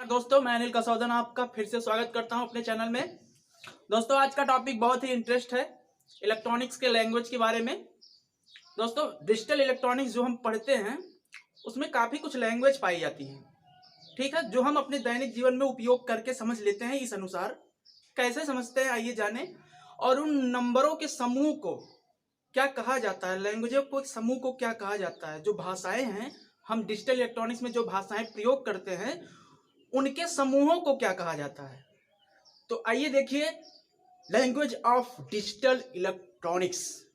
दोस्तों, मैं अनिल कसौदन आपका फिर से स्वागत करता हूं अपने चैनल में। दोस्तों, आज का टॉपिक बहुत ही इंटरेस्ट है इलेक्ट्रॉनिक्स के लैंग्वेज के बारे में। दोस्तों, डिजिटल इलेक्ट्रॉनिक्स जो हम पढ़ते हैं उसमें काफ़ी कुछ लैंग्वेज पाई जाती हैं, ठीक है, जो हम अपने दैनिक जीवन में उपयोग करके समझ लेते हैं। इस अनुसार कैसे समझते हैं आइए जाने। और उन नंबरों के समूह को क्या कहा जाता है, लैंग्वेजों को समूह को क्या कहा जाता है, जो भाषाएं हैं, हम डिजिटल इलेक्ट्रॉनिक्स में जो भाषाएं प्रयोग करते हैं उनके समूहों को क्या कहा जाता है। तो आइए देखिए, language of digital electronics.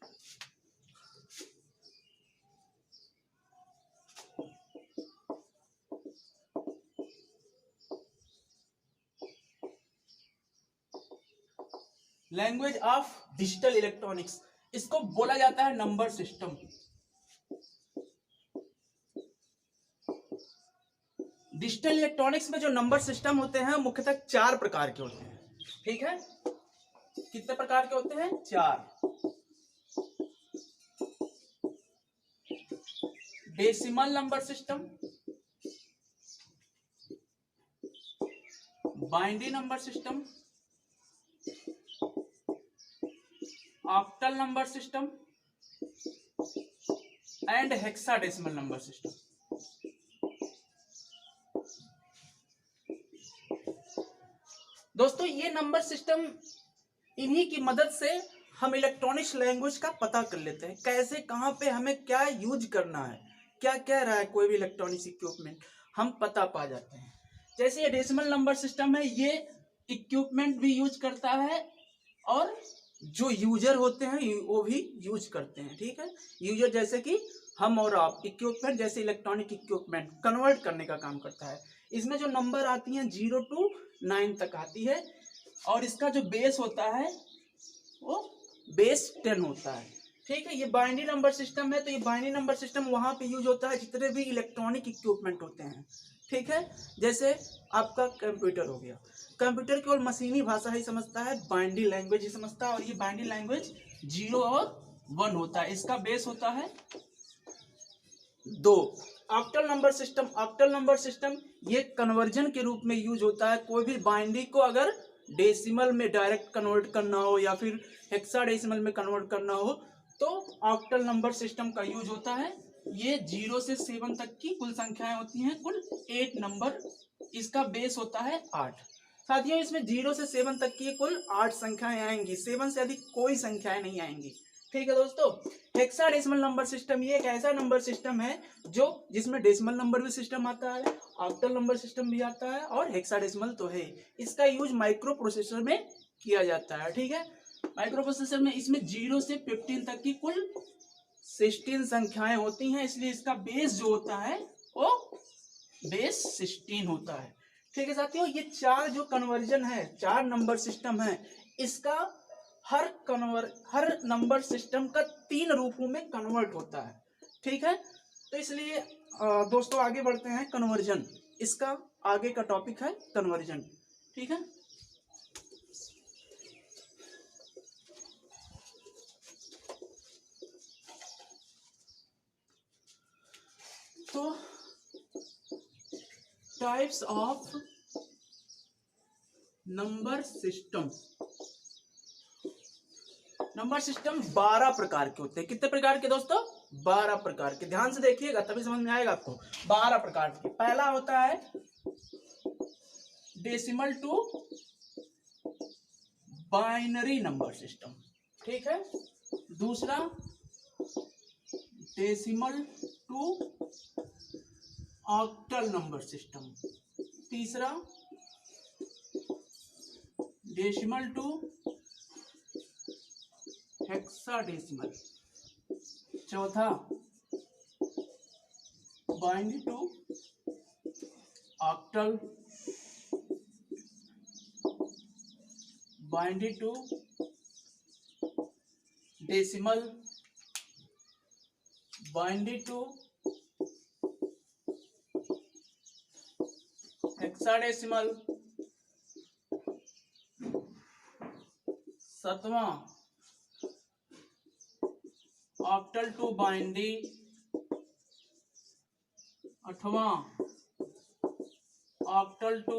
Language of digital electronics, इसको बोला जाता है नंबर सिस्टम। डिजिटल इलेक्ट्रॉनिक्स में जो नंबर सिस्टम होते हैं मुख्यतः 4 प्रकार के होते हैं, ठीक है। कितने प्रकार के होते हैं? 4। Decimal number system, binary number system, octal number system and hexadecimal number system. दोस्तों, ये नंबर सिस्टम, इन्हीं की मदद से हम इलेक्ट्रॉनिक्स लैंग्वेज का पता कर लेते हैं। कैसे, कहाँ पे हमें क्या यूज करना है, क्या कह रहा है कोई भी इलेक्ट्रॉनिक्स इक्विपमेंट, हम पता पा जाते हैं। जैसे ये डेसिमल नंबर सिस्टम है, ये इक्विपमेंट भी यूज करता है और जो यूजर होते हैं वो भी यूज करते हैं, ठीक है। यूजर जैसे कि हम और आप, इक्विपमेंट जैसे इलेक्ट्रॉनिक इक्विपमेंट कन्वर्ट करने का काम करता है। इसमें जो नंबर आती हैं 0 to 9 तक आती है और इसका जो बेस होता है वो बेस 10 होता है, ठीक है। ये बाइनरी नंबर सिस्टम है, तो ये बाइनरी नंबर सिस्टम वहां पे यूज होता है जितने भी इलेक्ट्रॉनिक इक्विपमेंट होते हैं, ठीक है। जैसे आपका कंप्यूटर हो गया, कंप्यूटर केवल मशीनी भाषा ही समझता है, बाइनरी लैंग्वेज ही समझता है, और ये बाइनरी लैंग्वेज 0 और 1 होता है। इसका बेस होता है 2। Octal number system, octal number system ये कन्वर्जन के रूप में यूज होता है। कोई भी बाइनरी को अगर डेसिमल में डायरेक्ट कन्वर्ट करना हो या फिर हेक्साडेसिमल में कन्वर्ट करना हो तो ऑक्टल नंबर सिस्टम का यूज होता है। ये 0 से 7 तक की कुल संख्याएं होती हैं, कुल 8 नंबर। इसका बेस होता है 8। साथियों, इसमें 0 से 7 तक की कुल 8 संख्याएं आएंगी, 7 से अधिक कोई संख्याएं नहीं आएंगी, ठीक है दोस्तों। हेक्साडेसिमल नंबर सिस्टम ये एक ऐसा नंबर सिस्टम है जो जिसमें डेसिमल नंबर भी सिस्टम आता है, ऑक्टल नंबर सिस्टम भी आता है और हेक्साडेसिमल तो है। इसका यूज माइक्रो प्रोसेसर में किया जाता है, ठीक है। माइक्रो प्रोसेसर में इसमें 0 से 15 तक की कुल 16 संख्याएं होती हैं, इसलिए इसका बेस जो होता है वो बेस 16 होता है, ठीक है साथियों। ये 4 जो कन्वर्जन है, 4 नंबर सिस्टम है, इसका हर नंबर सिस्टम का 3 रूपों में कन्वर्ट होता है, ठीक है। तो इसलिए दोस्तों आगे बढ़ते हैं। कन्वर्जन, इसका आगे का टॉपिक है कन्वर्जन, ठीक है। तो types of number system, number system 12 प्रकार के होते हैं। कितने प्रकार के दोस्तों? 12 प्रकार के। ध्यान से देखिएगा तभी समझ में आएगा आपको। 12 प्रकार के। पहला होता है decimal to binary number system, ठीक है। दूसरा decimal to octal number system. तीसरा डेसिमल टू हेक्साडेसिमल। चौथा binary to octal, binary to decimal, binary to hexadecimal. सातवां ऑक्टल टू बाइनरी। आठवां ऑक्टल टू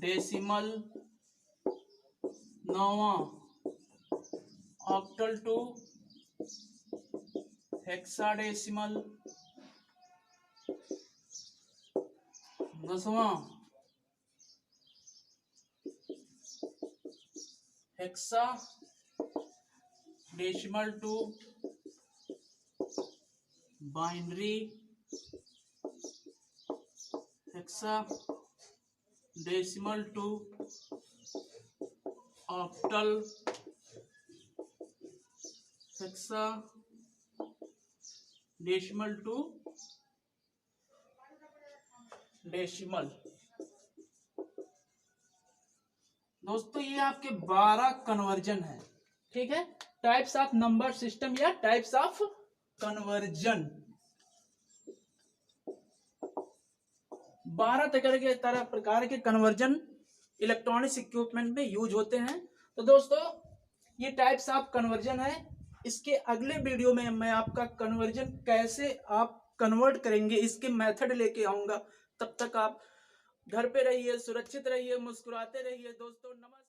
डेसिमल, 9वां ऑक्टल टू हेक्साडेसिमल, 10वां hexadecimal to binary, hexadecimal to octal, hexadecimal to decimal. दोस्तों ये आपके 12 conversion है, ठीक है, टाइप्स ऑफ नंबर सिस्टम या टाइप्स ऑफ कन्वर्जन। 12 तरह प्रकार के कन्वर्जन इलेक्ट्रॉनिक्स इक्विपमेंट में यूज होते हैं। तो दोस्तों ये टाइप्स ऑफ कन्वर्जन है। इसके अगले वीडियो में मैं आपका कन्वर्जन कैसे आप कन्वर्ट करेंगे इसके मेथड लेके आऊंगा। तब तक आप घर पे रहिए, सुरक्षित रहिए, मुस्कुराते रहिए। दोस्तों नमस्कार।